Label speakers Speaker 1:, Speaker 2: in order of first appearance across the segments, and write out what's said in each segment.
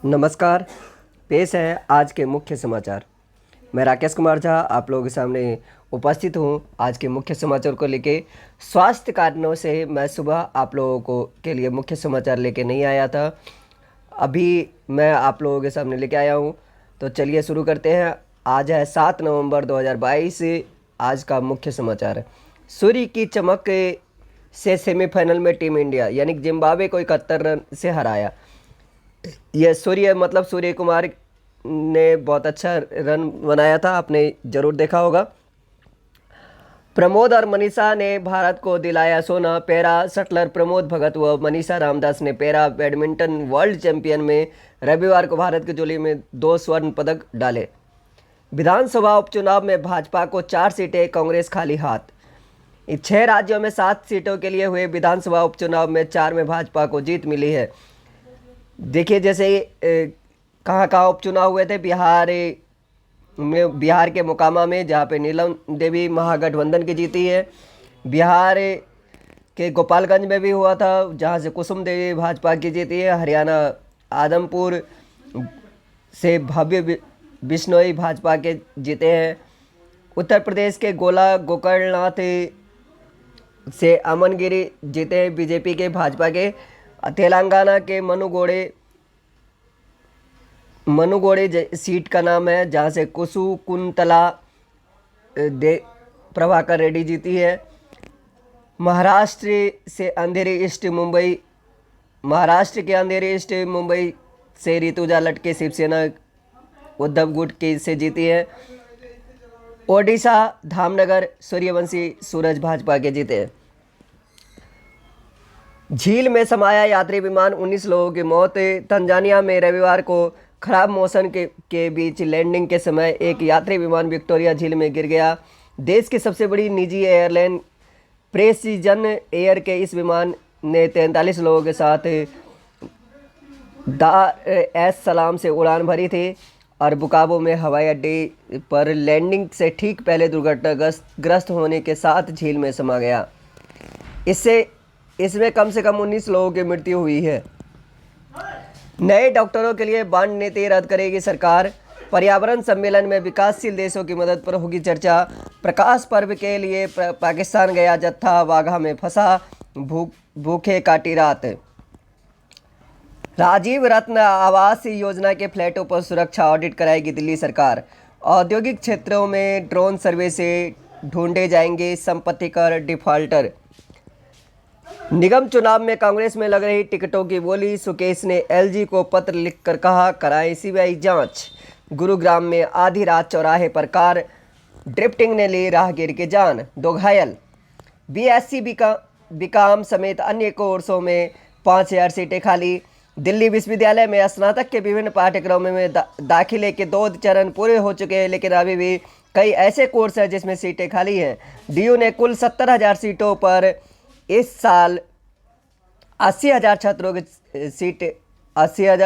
Speaker 1: नमस्कार। पेश है आज के मुख्य समाचार। मैं राकेश कुमार झा आप लोगों के सामने उपस्थित हूँ। आज के मुख्य समाचार को लेके स्वास्थ्य कारणों से मैं सुबह आप लोगों को के लिए मुख्य समाचार लेके नहीं आया था। अभी मैं आप लोगों के सामने लेके आया हूँ। तो चलिए शुरू करते हैं। आज है 7 नवंबर 2022। आज का मुख्य समाचार है, सूर्य की चमक से सेमीफाइनल में टीम इंडिया यानी जिम्बाब्वे को 71 रन से हराया। ये सूर्य कुमार ने बहुत अच्छा रन बनाया था, आपने ज़रूर देखा होगा। प्रमोद और मनीषा ने भारत को दिलाया सोना। पैरा शटलर प्रमोद भगत व मनीषा रामदास ने पैरा बैडमिंटन वर्ल्ड चैंपियन में रविवार को भारत की झोली में 2 स्वर्ण पदक डाले। विधानसभा उपचुनाव में भाजपा को 4 सीटें, कांग्रेस खाली हाथ। 6 राज्यों में 7 सीटों के लिए हुए विधानसभा उपचुनाव में 4 में भाजपा को जीत मिली है। देखिए जैसे कहाँ कहाँ उपचुनाव हुए थे। बिहार के मोकामा में, जहाँ पे नीलम देवी महागठबंधन की जीती है। बिहार के गोपालगंज में भी हुआ था, जहाँ से कुसुम देवी भाजपा की जीती है। हरियाणा आदमपुर से भव्य बिश्नोई भाजपा के जीते हैं। उत्तर प्रदेश के गोला गोकर्णनाथ से अमनगिरी जीते हैं बीजेपी के, भाजपा के। तेलंगाना के मनुगोड़े सीट का नाम है, जहाँ से कुसुकुंतला प्रभाकर रेड्डी जीती है। महाराष्ट्र के अंधेरी ईस्ट मुंबई से ऋतुजा लटके शिवसेना उद्धव गुट की से जीती है। ओडिशा धामनगर सूर्यवंशी सूरज भाजपा के जीते हैं। झील में समाया यात्री विमान, 19 लोगों की मौत। तंजानिया में रविवार को खराब मौसम के बीच लैंडिंग के समय एक यात्री विमान विक्टोरिया झील में गिर गया। देश की सबसे बड़ी निजी एयरलाइन प्रेसिजन एयर के इस विमान ने 43 लोगों के साथ दार एस सलाम से उड़ान भरी थी और बुकावो में हवाई अड्डे पर लैंडिंग से ठीक पहले दुर्घटनाग्रस्त होने के साथ झील में समा गया। इसमें कम से कम 19 लोगों की मृत्यु हुई है। नए डॉक्टरों के लिए बांड नीति रद्द करेगी सरकार। पर्यावरण सम्मेलन में विकासशील देशों की मदद पर होगी चर्चा। प्रकाश पर्व के लिए पाकिस्तान गया जत्था वाघा में फंसा, भूखे काटी रात। राजीव रत्न आवास योजना के फ्लैटों पर सुरक्षा ऑडिट कराएगी दिल्ली सरकार। औद्योगिक क्षेत्रों में ड्रोन सर्वे से ढूंढे जाएंगे संपत्ति कर डिफॉल्टर। निगम चुनाव में कांग्रेस में लग रही टिकटों की बोली। सुकेश ने एलजी को पत्र लिखकर कहा, कराएं सीबीआई जांच। गुरुग्राम में आधी रात चौराहे पर कार ड्रिफ्टिंग ने ली राहगीर की जान, 2 घायल। बीएससी बीकॉम समेत अन्य कोर्सों में 5000 सीटें खाली। दिल्ली विश्वविद्यालय में स्नातक के विभिन्न पाठ्यक्रमों में दाखिले के 2 चरण पूरे हो चुके हैं, लेकिन अभी भी कई ऐसे कोर्स हैं जिसमें सीटें खाली हैं। डीयू ने कुल 70,000 सीटों पर इस साल 80,000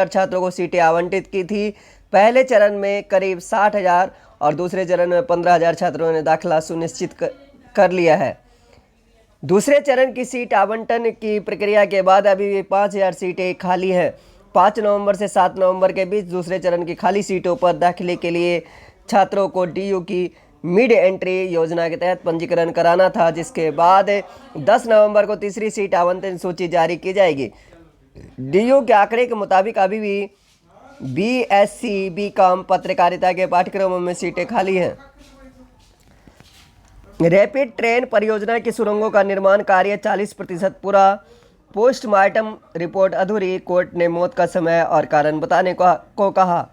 Speaker 1: छात्रों को सीटें आवंटित की थी। पहले चरण में करीब 60,000 और दूसरे चरण में 15,000 छात्रों ने दाखिला सुनिश्चित कर लिया है। दूसरे चरण की सीट आवंटन की प्रक्रिया के बाद अभी भी 5,000 सीटें खाली हैं। 5 नवंबर से 7 नवंबर के बीच दूसरे चरण की खाली सीटों पर दाखिले के लिए छात्रों को डीयू की मिड एंट्री योजना के तहत पंजीकरण कराना था, जिसके बाद 10 नवंबर को तीसरी सीट आवंटन सूची जारी की जाएगी। डीयू के आंकड़े के मुताबिक अभी भी बीएससी बीकॉम पत्रकारिता के पाठ्यक्रमों में सीटें खाली हैं। रैपिड ट्रेन परियोजना की सुरंगों का निर्माण कार्य 40% पूरा। पोस्टमार्टम रिपोर्ट अधूरी, कोर्ट ने मौत का समय और कारण बताने को कहा।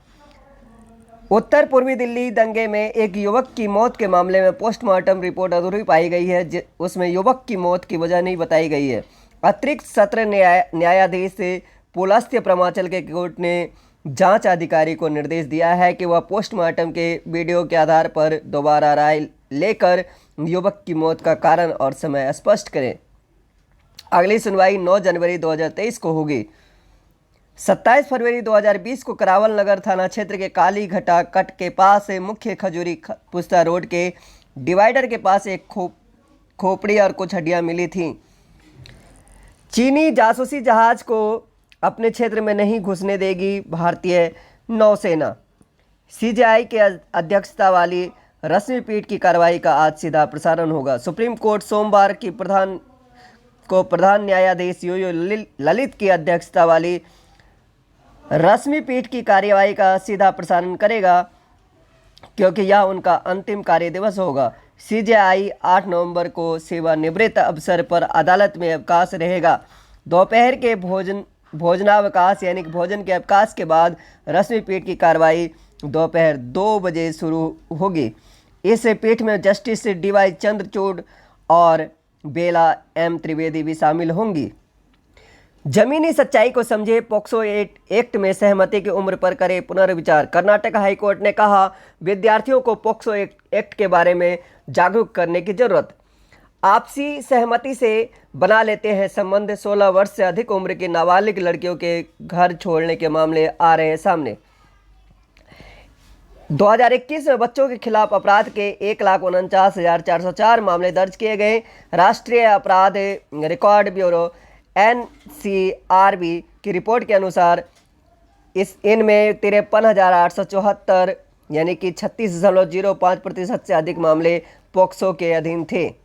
Speaker 1: उत्तर पूर्वी दिल्ली दंगे में एक युवक की मौत के मामले में पोस्टमार्टम रिपोर्ट अधूरी पाई गई है। उसमें युवक की मौत की वजह नहीं बताई गई है। अतिरिक्त सत्र न्यायाधीश पुलस्त्य प्रमाचल के कोर्ट ने जांच अधिकारी को निर्देश दिया है कि वह पोस्टमार्टम के वीडियो के आधार पर दोबारा राय लेकर युवक की मौत का कारण और समय स्पष्ट करें। अगली सुनवाई 9 जनवरी 2023 को होगी। 27 फरवरी 2020 को करावल नगर थाना क्षेत्र के काली घटा कट के पास मुख्य खजूरी पुस्ता रोड के डिवाइडर के पास एक खोपड़ी और कुछ हड्डियां मिली थीं। चीनी जासूसी जहाज को अपने क्षेत्र में नहीं घुसने देगी भारतीय नौसेना। सीजेआई के अध्यक्षता वाली रस्मी पीठ की कार्रवाई का आज सीधा प्रसारण होगा। सुप्रीम कोर्ट सोमवार की प्रधान न्यायाधीश यूयू ललित की अध्यक्षता वाली रस्मी पीठ की कार्यवाही का सीधा प्रसारण करेगा, क्योंकि यह उनका अंतिम कार्य दिवस होगा। सीजेआई 8 नवंबर को सेवानिवृत्त अवसर पर अदालत में अवकाश रहेगा। दोपहर के भोजनावकाश यानी कि भोजन के अवकाश के बाद रस्मी पीठ की कार्रवाई दोपहर 2 बजे शुरू होगी। इस पीठ में जस्टिस डीवाई चंद्रचूड़ और बेला एम त्रिवेदी भी शामिल होंगी। जमीनी सच्चाई को समझे, पॉक्सो एक्ट में सहमति की उम्र पर करे पुनर्विचार। कर्नाटक हाईकोर्ट ने कहा, विद्यार्थियों को पॉक्सो एक्ट के बारे में जागरूक करने की जरूरत। आपसी सहमति से बना लेते हैं संबंध। 16 वर्ष से अधिक उम्र की नाबालिग लड़कियों के घर छोड़ने के मामले आ रहे हैं सामने। 2021 में बच्चों के खिलाफ अपराध के 1,49,404 मामले दर्ज किए गए। राष्ट्रीय अपराध रिकॉर्ड ब्यूरो NCRB की रिपोर्ट के अनुसार इनमें 53,874 यानी कि 36.05% से अधिक मामले पॉक्सो के अधीन थे।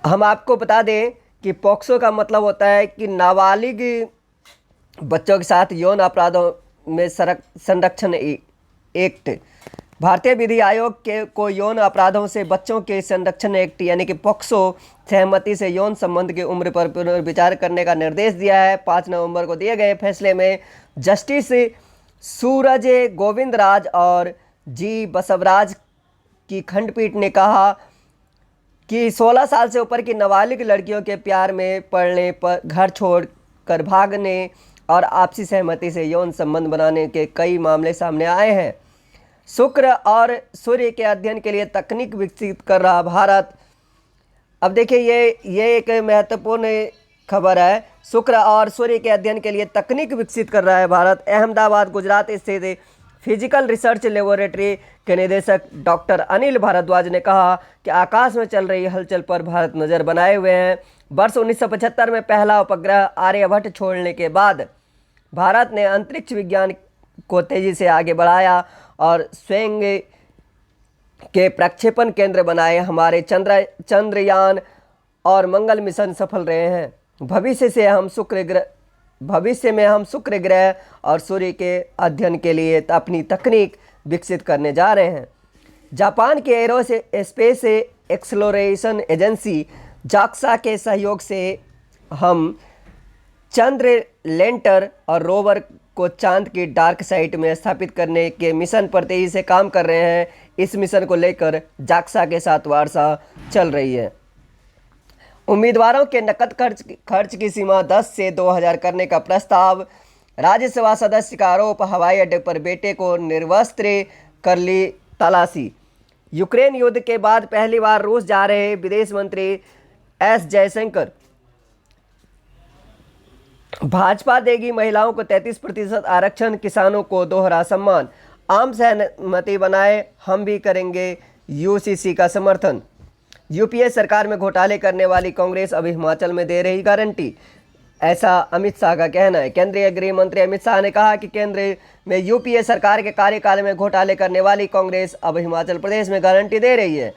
Speaker 1: हम आपको बता दें कि पॉक्सो का मतलब होता है कि नाबालिग बच्चों के साथ यौन अपराधों में संरक्षण एक्ट। भारतीय विधि आयोग को यौन अपराधों से बच्चों के संरक्षण एक्ट यानी कि पॉक्सो सहमति से यौन संबंध की उम्र पर पुनर्विचार करने का निर्देश दिया है। 5 नवंबर को दिए गए फैसले में जस्टिस सूरज गोविंद राज और जी बसवराज की खंडपीठ ने कहा कि 16 साल से ऊपर की नाबालिग लड़कियों के प्यार में पड़ने पर, घर छोड़कर भागने और आपसी सहमति से यौन संबंध बनाने के कई मामले सामने आए हैं। शुक्र और सूर्य के अध्ययन के लिए तकनीक विकसित कर रहा भारत। अब देखिए ये एक महत्वपूर्ण खबर है। शुक्र और सूर्य के अध्ययन के लिए तकनीक विकसित कर रहा है भारत। अहमदाबाद गुजरात स्थित फिजिकल रिसर्च लेबोरेटरी के निदेशक डॉक्टर अनिल भारद्वाज ने कहा कि आकाश में चल रही हलचल पर भारत नज़र बनाए हुए हैं। वर्ष 1975 में पहला उपग्रह आर्यभट्ट छोड़ने के बाद भारत ने अंतरिक्ष विज्ञान को तेजी से आगे बढ़ाया और स्वयं के प्रक्षेपण केंद्र बनाए। हमारे चंद्रयान और मंगल मिशन सफल रहे हैं। भविष्य में हम शुक्र ग्रह और सूर्य के अध्ययन के लिए अपनी तकनीक विकसित करने जा रहे हैं। जापान के एरोस्पेस एक्सप्लोरेशन एजेंसी जाक्सा के सहयोग से हम चंद्र लैंडर और रोवर को चांद की डार्क साइट में स्थापित करने के मिशन पर तेजी से काम कर रहे हैं। इस मिशन को लेकर जाक्सा के साथ वार्ता चल रही है। उम्मीदवारों के नकद खर्च की सीमा 10 से 2,000 करने का प्रस्ताव। राज्यसभा सदस्य का आरोप, हवाई अड्डे पर बेटे को निर्वस्त्र कर ली तलाशी। यूक्रेन युद्ध के बाद पहली बार रूस जा रहे विदेश मंत्री एस जयशंकर। भाजपा देगी महिलाओं को 33% आरक्षण, किसानों को दोहरा सम्मान। आम सहमति बनाए, हम भी करेंगे यूसीसी का समर्थन। यूपीए सरकार में घोटाले करने वाली कांग्रेस अब हिमाचल में दे रही गारंटी, ऐसा अमित शाह का कहना है। केंद्रीय गृह मंत्री अमित शाह ने कहा कि केंद्र में यूपीए सरकार के कार्यकाल में घोटाले करने वाली कांग्रेस अब हिमाचल प्रदेश में गारंटी दे रही है।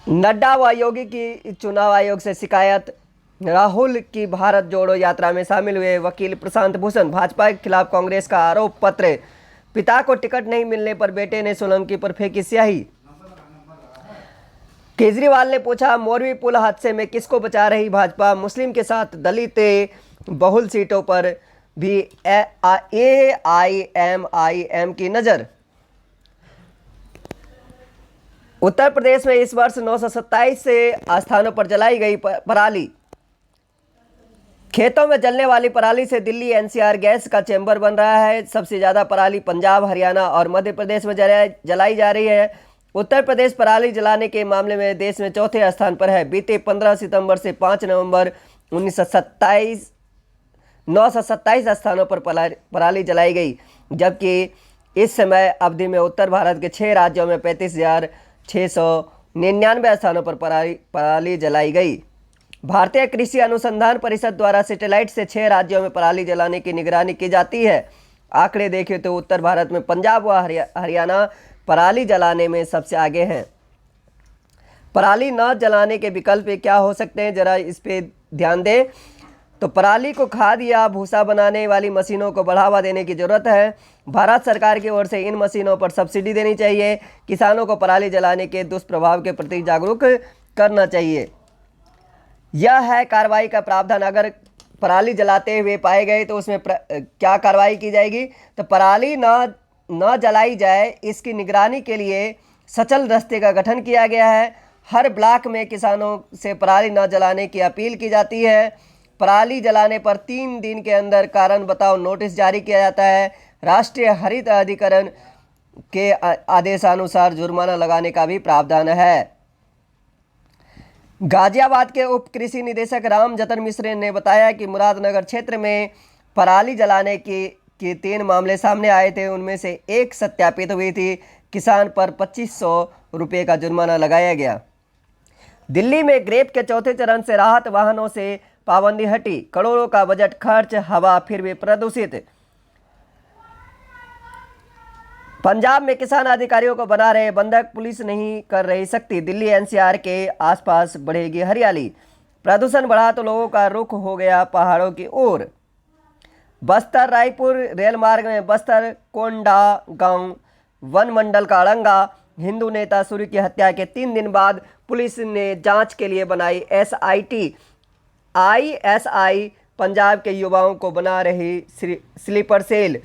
Speaker 1: नड्डा व योगी की चुनाव आयोग से शिकायत। राहुल की भारत जोड़ो यात्रा में शामिल हुए वकील प्रशांत भूषण। भाजपा के खिलाफ कांग्रेस का आरोप पत्र। पिता को टिकट नहीं मिलने पर बेटे ने सोलंकी पर फेंकी स्याही। केजरीवाल ने पूछा, मोरवी पुल हादसे में किसको बचा रही भाजपा। मुस्लिम के साथ दलित बहुल सीटों पर भी AIMIM की नज़र। उत्तर प्रदेश में इस वर्ष 927 स्थानों पर जलाई गई पराली। खेतों में जलने वाली पराली से दिल्ली NCR गैस का चैम्बर बन रहा है। सबसे ज़्यादा पराली पंजाब, हरियाणा और मध्य प्रदेश में जलाई जा रही है। उत्तर प्रदेश पराली जलाने के मामले में देश में चौथे स्थान पर है। बीते 15 सितंबर से 5 नवंबर 927 स्थानों पर पराली जलाई गई, जबकि इस समय अवधि में उत्तर भारत के 6 राज्यों में 35,699 स्थानों पर पराली जलाई गई। भारतीय कृषि अनुसंधान परिषद द्वारा सैटेलाइट से 6 राज्यों में पराली जलाने की निगरानी की जाती है। आंकड़े देखें तो उत्तर भारत में पंजाब व हरियाणा पराली जलाने में सबसे आगे हैं। पराली न जलाने के विकल्प क्या हो सकते हैं, जरा इस पे ध्यान दें। तो पराली को खाद या भूसा बनाने वाली मशीनों को बढ़ावा देने की जरूरत है। भारत सरकार की ओर से इन मशीनों पर सब्सिडी देनी चाहिए। किसानों को पराली जलाने के दुष्प्रभाव के प्रति जागरूक करना चाहिए। यह है कार्रवाई का प्रावधान। अगर पराली जलाते हुए पाए गए तो उसमें क्या कार्रवाई की जाएगी। तो पराली न जलाई जाए, इसकी निगरानी के लिए सचल दस्ते का गठन किया गया है। हर ब्लॉक में किसानों से पराली न जलाने की अपील की जाती है। पराली जलाने पर 3 दिन के अंदर कारण बताओ नोटिस जारी किया जाता है। राष्ट्रीय हरित अधिकरण के आदेशानुसार जुर्माना लगाने का भी प्रावधान है। गाजियाबाद के उप कृषि निदेशक राम जतन मिश्र ने बताया कि मुरादनगर क्षेत्र में पराली जलाने के 3 मामले सामने आए थे। उनमें से एक सत्यापित हुई थी। किसान पर 2500 रुपये का जुर्माना लगाया गया। दिल्ली में ग्रेप के चौथे चरण से राहत, वाहनों से पाबंदी हटी, करोड़ों का बजट खर्च, हवा फिर भी प्रदूषित। पंजाब में किसान अधिकारियों को बना रहे बंधक, पुलिस नहीं कर रही सख्ती। दिल्ली एनसीआर के आसपास बढ़ेगी हरियाली। प्रदूषण बढ़ा तो लोगों का रुख हो गया पहाड़ों की ओर। बस्तर रायपुर रेल मार्ग में बस्तर कोंडा गांव वन मंडल का अड़ंगा। हिंदू नेता सूर्य की हत्या के 3 दिन बाद पुलिस ने जांच के लिए बनाई एसआईटी। आईएसआई पंजाब के युवाओं को बना रही स्लीपर सेल।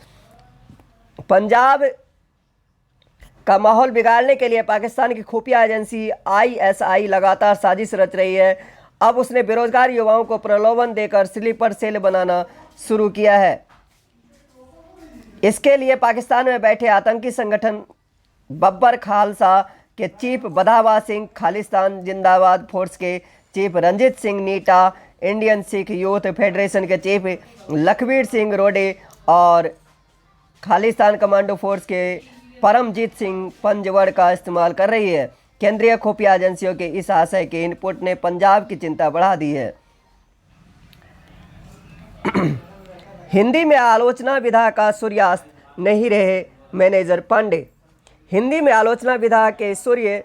Speaker 1: पंजाब का माहौल बिगाड़ने के लिए पाकिस्तान की खुफिया एजेंसी आईएसआई लगातार साजिश रच रही है। अब उसने बेरोजगार युवाओं को प्रलोभन देकर स्लीपर सेल बनाना शुरू किया है। इसके लिए पाकिस्तान में बैठे आतंकी संगठन बब्बर खालसा के चीफ बधावा सिंह, खालिस्तान जिंदाबाद फोर्स के चीफ रंजीत सिंह नीटा, इंडियन सिख यूथ फेडरेशन के चीफ लखवीर सिंह रोडे और खालिस्तान कमांडो फोर्स के परमजीत सिंह पंजवड़ का इस्तेमाल कर रही है। केंद्रीय खुफिया एजेंसियों के इस आशय के इनपुट ने पंजाब की चिंता बढ़ा दी है। हिंदी में आलोचना विधा का सूर्यास्त नहीं रहे मैनेजर पांडे। हिंदी में आलोचना विधा के सूर्य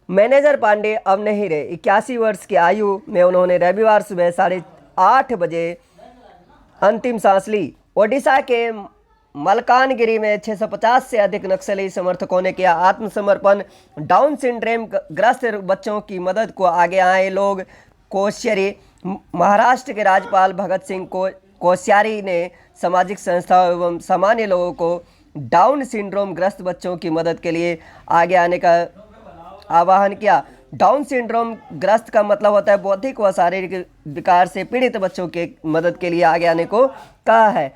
Speaker 1: मैनेजर पांडे अब नहीं रहे। 81 वर्ष की आयु में उन्होंने रविवार सुबह 8:30 बजे अंतिम सांस ली। ओडिशा के मलकानगिरी में 650 से अधिक नक्सली समर्थकों ने किया आत्मसमर्पण। डाउन सिंड्रोम ग्रस्त बच्चों की मदद को आगे आए लोग कोश्यारी। महाराष्ट्र के राज्यपाल भगत सिंह कोश्यारी ने सामाजिक संस्थाओं एवं सामान्य लोगों को डाउन सिंड्रोम ग्रस्त बच्चों की मदद के लिए आगे आने का आह्वान किया। डाउन सिंड्रोम ग्रस्त का मतलब होता है बौद्धिक व शारीरिक विकार से पीड़ित बच्चों के मदद के लिए आगे आने को कहा है।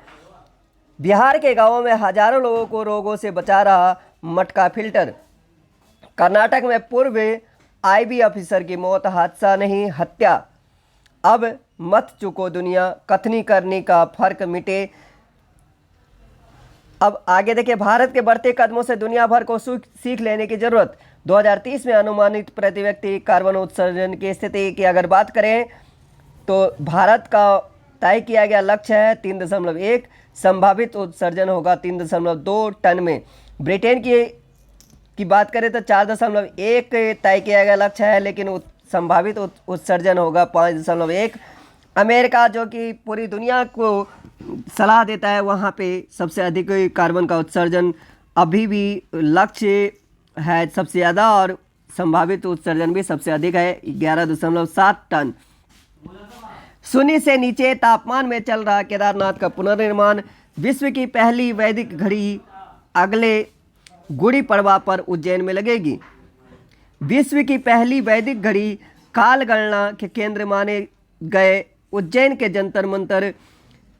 Speaker 1: बिहार के गांवों में हजारों लोगों को रोगों से बचा रहा मटका फिल्टर। कर्नाटक में पूर्व आईबी ऑफिसर की मौत हादसा नहीं हत्या। अब मत चुको दुनिया, कथनी करनी का फर्क मिटे। अब आगे देखिए, भारत के बढ़ते कदमों से दुनिया भर को सीख लेने की जरूरत। 2030 में अनुमानित प्रति व्यक्ति कार्बन उत्सर्जन की स्थिति की अगर बात करें तो भारत का तय किया गया लक्ष्य है 3.1, संभावित उत्सर्जन होगा 3.2 टन में। ब्रिटेन की बात करें तो 4.1 तय किया गया लक्ष्य है, लेकिन संभावित उत्सर्जन होगा 5.1। अमेरिका जो कि पूरी दुनिया को सलाह देता है, वहाँ पे सबसे अधिक कार्बन का उत्सर्जन अभी भी लक्ष्य है सबसे ज़्यादा, और संभावित उत्सर्जन भी सबसे अधिक है 11.7 टन। शून्य से नीचे तापमान में चल रहा केदारनाथ का पुनर्निर्माण। विश्व की पहली वैदिक घड़ी अगले गुड़ी पड़वा पर उज्जैन में लगेगी। विश्व की पहली वैदिक घड़ी काल गणना के केंद्र माने गए उज्जैन के जंतर मंतर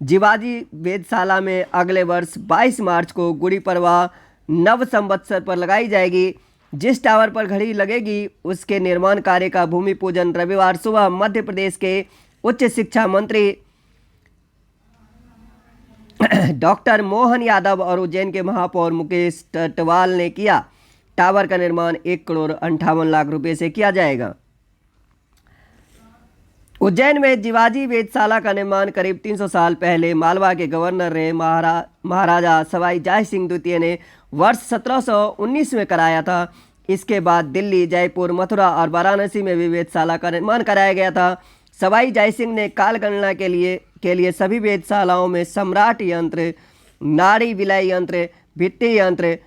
Speaker 1: जीवाजी वेधशाला में अगले वर्ष 22 मार्च को गुड़ी पड़वा नव संवत्सर पर लगाई जाएगी। जिस टावर पर घड़ी लगेगी उसके निर्माण कार्य का भूमि पूजन रविवार सुबह मध्य प्रदेश के उच्च शिक्षा मंत्री डॉक्टर मोहन यादव और उज्जैन के महापौर मुकेश टटवाल ने किया। टावर का निर्माण 1 करोड़ 58 लाख रुपए से किया जाएगा। उज्जैन में जीवाजी वेधशाला का निर्माण करीब 300 साल पहले मालवा के गवर्नर रहे महाराजा सवाई जय सिंह द्वितीय ने वर्ष 1719 में कराया था। इसके बाद दिल्ली, जयपुर, मथुरा और वाराणसी में भी वेधशाला का निर्माण कराया गया था। सवाई जय सिंह ने काल गणना के लिए सभी वेधशालाओं में सम्राट यंत्र, नाड़ी विलय यंत्र, भित्ति यंत्र,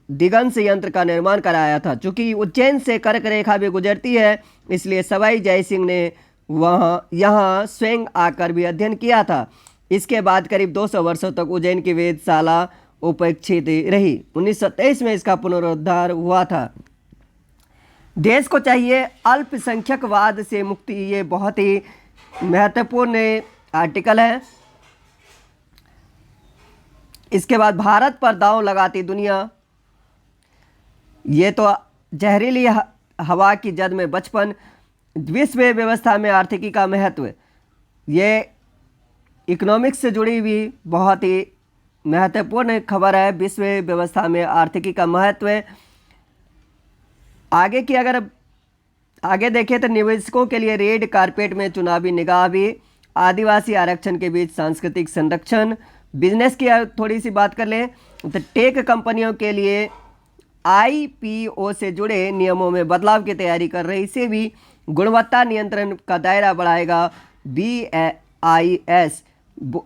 Speaker 1: दिगंश यंत्र का निर्माण कराया था। चूंकि उज्जैन से कर्क रेखा भी गुजरती है, इसलिए सवाई जय सिंह ने यहाँ स्वयं आकर भी अध्ययन किया था। इसके बाद करीब 200 वर्षों तक उज्जैन की वेधशाला उपेक्षित रही। 1923 में इसका पुनरुद्धार हुआ था। देश को चाहिए अल्पसंख्यकवाद से मुक्ति, ये बहुत ही महत्वपूर्ण आर्टिकल है। इसके बाद भारत पर दांव लगाती दुनिया, ये तो जहरीली हवा की जद में बचपन, विश्व व्यवस्था में आर्थिकी का महत्व, ये इकोनॉमिक्स से जुड़ी हुई बहुत ही महत्वपूर्ण खबर है। विश्व व्यवस्था में आर्थिकी का महत्व। आगे की अगर आगे देखें तो निवेशकों के लिए रेड कारपेट में चुनावी निगाह भी, आदिवासी आरक्षण के बीच सांस्कृतिक संरक्षण, बिजनेस की थोड़ी सी बात कर लें तो टेक कंपनियों के लिए आईपीओ से जुड़े नियमों में बदलाव की तैयारी कर रही सेबी, गुणवत्ता नियंत्रण का दायरा बढ़ाएगा बीआईएस।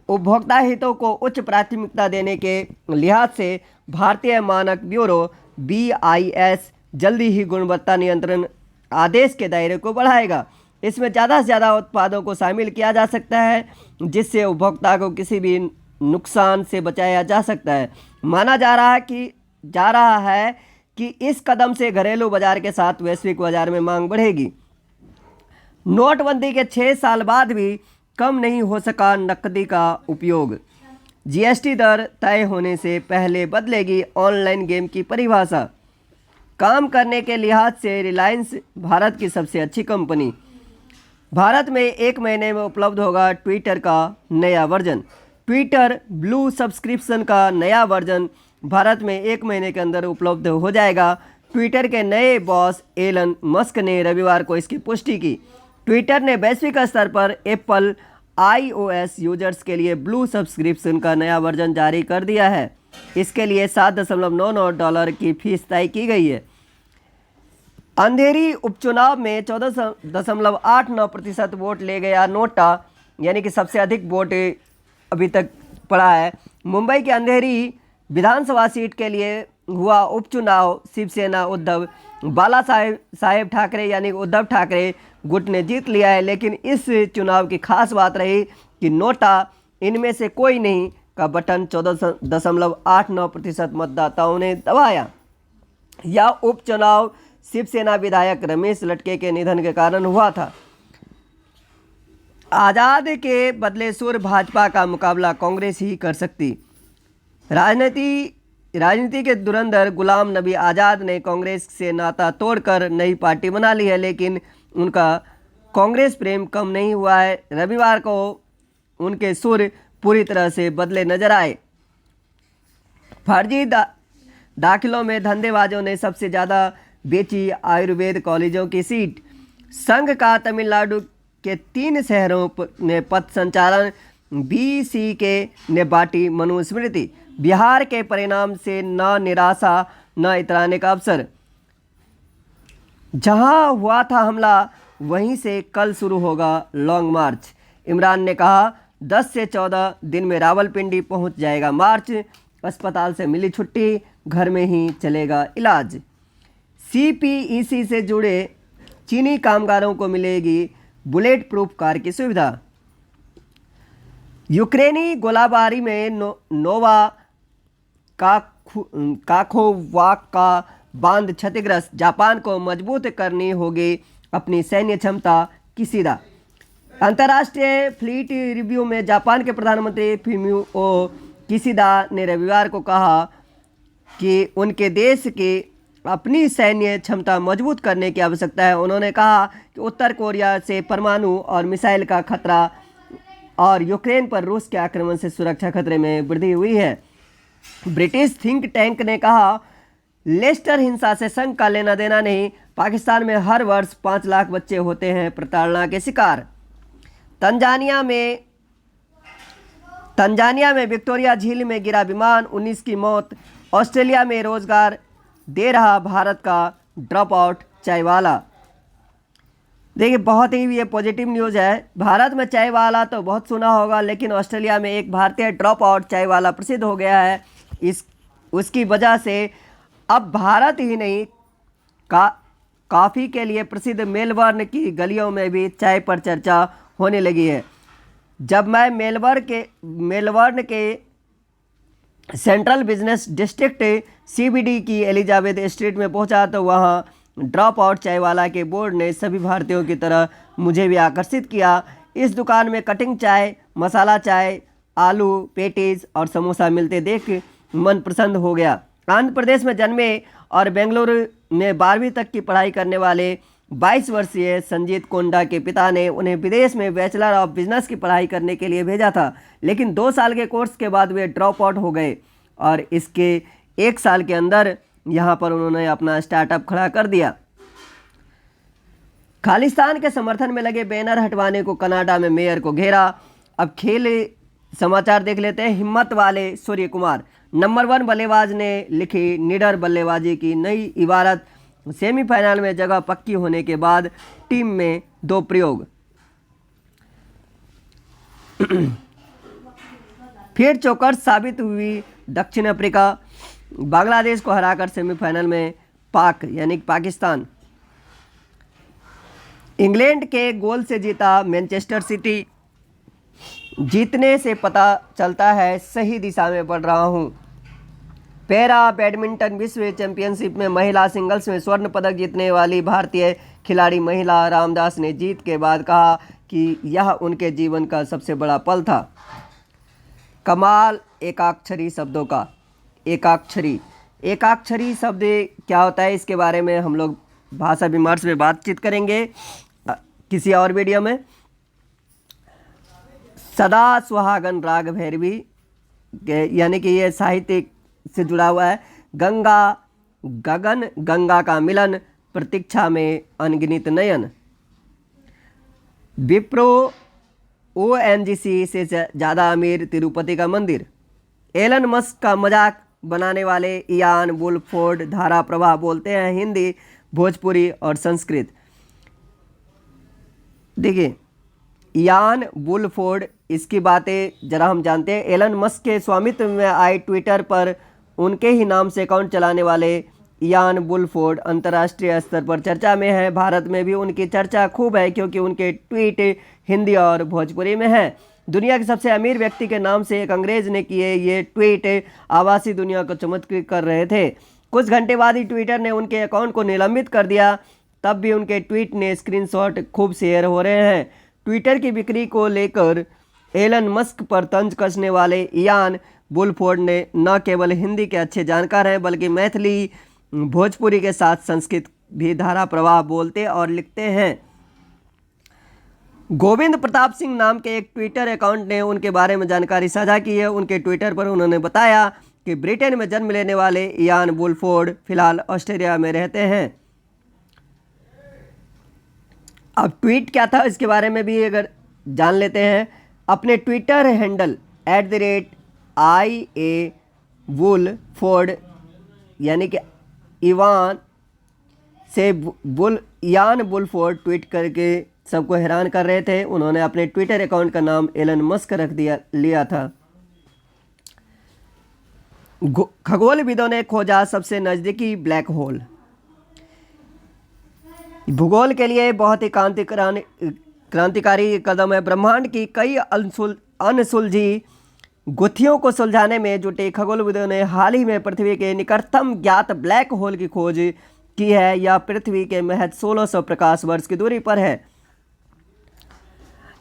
Speaker 1: उपभोक्ता हितों को उच्च प्राथमिकता देने के लिहाज से भारतीय मानक ब्यूरो बीआईएस जल्दी ही गुणवत्ता नियंत्रण आदेश के दायरे को बढ़ाएगा। इसमें ज़्यादा से ज़्यादा उत्पादों को शामिल किया जा सकता है, जिससे उपभोक्ता को किसी भी नुकसान से बचाया जा सकता है। माना जा रहा है कि इस कदम से घरेलू बाजार के साथ वैश्विक बाजार में मांग बढ़ेगी। नोटबंदी के 6 साल बाद भी कम नहीं हो सका नकदी का उपयोग। जीएसटी दर तय होने से पहले बदलेगी ऑनलाइन गेम की परिभाषा। काम करने के लिहाज से रिलायंस भारत की सबसे अच्छी कंपनी। भारत में 1 महीने में उपलब्ध होगा ट्विटर का नया वर्जन। ट्विटर ब्लू सब्सक्रिप्शन का नया वर्जन भारत में 1 महीने के अंदर उपलब्ध हो जाएगा। ट्विटर के नए बॉस एलन मस्क ने रविवार को इसकी पुष्टि की। ट्विटर ने वैश्विक स्तर पर एप्पल आईओएस यूजर्स के लिए ब्लू सब्सक्रिप्शन का नया वर्जन जारी कर दिया है। इसके लिए $7.99 की फीस तय की गई है। अंधेरी उपचुनाव में 14.89% वोट ले गया नोटा, यानी कि सबसे अधिक वोट अभी तक पड़ा है। मुंबई के अंधेरी विधानसभा सीट के लिए हुआ उपचुनाव शिवसेना उद्धव बाला साहेब ठाकरे यानी उद्धव ठाकरे गुट ने जीत लिया है। लेकिन इस चुनाव की खास बात रही कि नोटा इनमें से कोई नहीं का बटन 14.89% मतदाताओं ने दबाया। यह उपचुनाव शिवसेना विधायक रमेश लटके के निधन के कारण हुआ था। आज़ाद के बदले सुर भाजपा का मुकाबला कांग्रेस ही कर सकती। राजनीति के धुरंधर गुलाम नबी आज़ाद ने कांग्रेस से नाता तोड़कर नई पार्टी बना ली है, लेकिन उनका कांग्रेस प्रेम कम नहीं हुआ है। रविवार को उनके सुर पूरी तरह से बदले नजर आए। फर्जी दाखिलों में धंधेबाजों ने सबसे ज़्यादा बेची आयुर्वेद कॉलेजों की सीट। संघ का तमिलनाडु के 3 शहरों में पथ संचालन बीसीके ने बांटी मनुस्मृति। बिहार के परिणाम से न निराशा न इतराने का अवसर। जहां हुआ था हमला वहीं से कल शुरू होगा लॉन्ग मार्च। इमरान ने कहा 10 से 14 दिन में रावलपिंडी पहुंच जाएगा मार्च। अस्पताल से मिली छुट्टी, घर में ही चलेगा इलाज। सीपीईसी से जुड़े चीनी कामगारों को मिलेगी बुलेट प्रूफ कार की सुविधा। यूक्रेनी गोलाबारी में नोवा काखोवाक का बांध क्षतिग्रस्त। जापान को मजबूत करनी होगी अपनी सैन्य क्षमता किशिदा। अंतर्राष्ट्रीय फ्लीट रिव्यू में जापान के प्रधानमंत्री फुमिओ किशिदा ने रविवार को कहा कि उनके देश की अपनी सैन्य क्षमता मजबूत करने की आवश्यकता है। उन्होंने कहा कि उत्तर कोरिया से परमाणु और मिसाइल का खतरा और यूक्रेन पर रूस के आक्रमण से सुरक्षा खतरे में वृद्धि हुई है। ब्रिटिश थिंक टैंक ने कहा लेस्टर हिंसा से संघ का लेना देना नहीं, पाकिस्तान में हर वर्ष 5 लाख बच्चे होते हैं प्रताड़ना के शिकार। तंजानिया में विक्टोरिया झील में गिरा विमान, 19 की मौत। ऑस्ट्रेलिया में रोजगार दे रहा भारत का ड्रॉप आउट चाय वाला। देखिए, बहुत ही ये पॉजिटिव न्यूज़ है। भारत में चाय वाला तो बहुत सुना होगा, लेकिन ऑस्ट्रेलिया में एक भारतीय ड्रॉप आउट चाय वाला प्रसिद्ध हो गया है। उसकी वजह से अब भारत ही नहीं, कॉफ़ी के लिए प्रसिद्ध मेलबर्न की गलियों में भी चाय पर चर्चा होने लगी है। जब मैं मेलबर्न के सेंट्रल बिजनेस डिस्ट्रिक्ट CBD की एलिजाबेथ स्ट्रीट में पहुंचा तो वहां ड्रॉप आउट चाय वाला के बोर्ड ने सभी भारतीयों की तरह मुझे भी आकर्षित किया। इस दुकान में कटिंग चाय, मसाला चाय, आलू पेटीज और समोसा मिलते देख मन प्रसन्न हो गया। आंध्र प्रदेश में जन्मे और बेंगलुरु में 12वीं तक की पढ़ाई करने वाले 22 वर्षीय संजीत कोंडा के पिता ने उन्हें विदेश में बैचलर ऑफ बिजनेस की पढ़ाई करने के लिए भेजा था, लेकिन 2 साल के कोर्स के बाद वे ड्रॉप आउट हो गए और इसके 1 साल के अंदर यहाँ पर उन्होंने अपना स्टार्टअप खड़ा कर दिया। खालिस्तान के समर्थन में लगे बैनर हटवाने को कनाडा में मेयर को घेरा। अब खेल समाचार देख लेते हैं। हिम्मत वाले सूर्य कुमार, नंबर 1 बल्लेबाज ने लिखी निडर बल्लेबाजी की नई इबारत। सेमीफाइनल में जगह पक्की होने के बाद टीम में 2 प्रयोग। फिर चौकर साबित हुई दक्षिण अफ्रीका, बांग्लादेश को हराकर सेमीफाइनल में पाकिस्तान। इंग्लैंड के गोल से जीता मैनचेस्टर सिटी। जीतने से पता चलता है सही दिशा में बढ़ रहा हूं। पैरा बैडमिंटन विश्व चैंपियनशिप में महिला सिंगल्स में स्वर्ण पदक जीतने वाली भारतीय खिलाड़ी महिला रामदास ने जीत के बाद कहा कि यह उनके जीवन का सबसे बड़ा पल था। कमाल एकाक्षरी शब्दों का। एकाक्षरी शब्द क्या होता है, इसके बारे में हम लोग भाषा विमर्श में बातचीत करेंगे किसी और वीडियो में। सदा सुहागन राग भैरवी, यानी कि ये साहित्य से जुड़ा हुआ है। गंगा का मिलन, प्रतीक्षा में अनगिनत नयन। विप्रो ONGC से ज़्यादा अमीर तिरुपति का मंदिर। एलन मस्क का मजाक बनाने वाले इयान वुल्फोर्ड धारा प्रवाह बोलते हैं हिंदी, भोजपुरी और संस्कृत। देखिए, इयान वुल्फोर्ड, इसकी बातें जरा हम जानते हैं। एलन मस्क के स्वामित्व में आए ट्विटर पर उनके ही नाम से अकाउंट चलाने वाले इयान वुल्फोर्ड अंतर्राष्ट्रीय स्तर पर चर्चा में है। भारत में भी उनकी चर्चा खूब है क्योंकि उनके ट्वीट हिंदी और भोजपुरी में है। दुनिया के सबसे अमीर व्यक्ति के नाम से एक अंग्रेज ने किए ये ट्वीट आभासी दुनिया को चमत्कृत कर रहे थे। कुछ घंटे बाद ही ट्विटर ने उनके अकाउंट को निलंबित कर दिया। तब भी उनके ट्वीट ने स्क्रीनशॉट खूब शेयर हो रहे हैं। ट्विटर की बिक्री को लेकर एलन मस्क पर तंज कसने वाले इयान वुल्फोर्ड ने न केवल हिंदी के अच्छे जानकार हैं बल्कि मैथिली, भोजपुरी के साथ संस्कृत भी धारा प्रवाह बोलते और लिखते हैं। गोविंद प्रताप सिंह नाम के एक ट्विटर अकाउंट ने उनके बारे में जानकारी साझा की है। उनके ट्विटर पर उन्होंने बताया कि ब्रिटेन में जन्म लेने वाले इयान वुल्फोर्ड फिलहाल ऑस्ट्रेलिया में रहते हैं। अब ट्वीट क्या था इसके बारे में भी अगर जान लेते हैं। अपने ट्विटर हैंडल @IA वुल्फोर्ड, यानी कि इयान वुल्फोर्ड ट्वीट करके सबको हैरान कर रहे थे। उन्होंने अपने ट्विटर अकाउंट का नाम एलन मस्क रख लिया था। खगोलविदों ने खोजा सबसे नज़दीकी ब्लैक होल। भूगोल के लिए बहुत ही क्रांतिकारी कदम है। ब्रह्मांड की कई अनसुलझी गुत्थियों को सुलझाने में जुटे खगोलविदों ने हाल ही में पृथ्वी के निकटतम ज्ञात ब्लैक होल की खोज की है। यह पृथ्वी के महज 1600 प्रकाश वर्ष की दूरी पर है।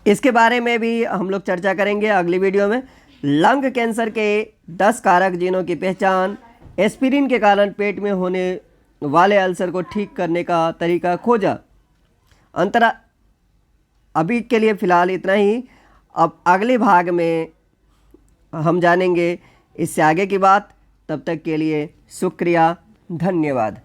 Speaker 1: इसके बारे में भी हम लोग चर्चा करेंगे अगली वीडियो में। लंग कैंसर के 10 कारक जीनों की पहचान। एस्पिरिन के कारण पेट में होने वाले अल्सर को ठीक करने का तरीका खोजा। अभी के लिए फ़िलहाल इतना ही। अब अगले भाग में हम जानेंगे इससे आगे की बात। तब तक के लिए शुक्रिया, धन्यवाद।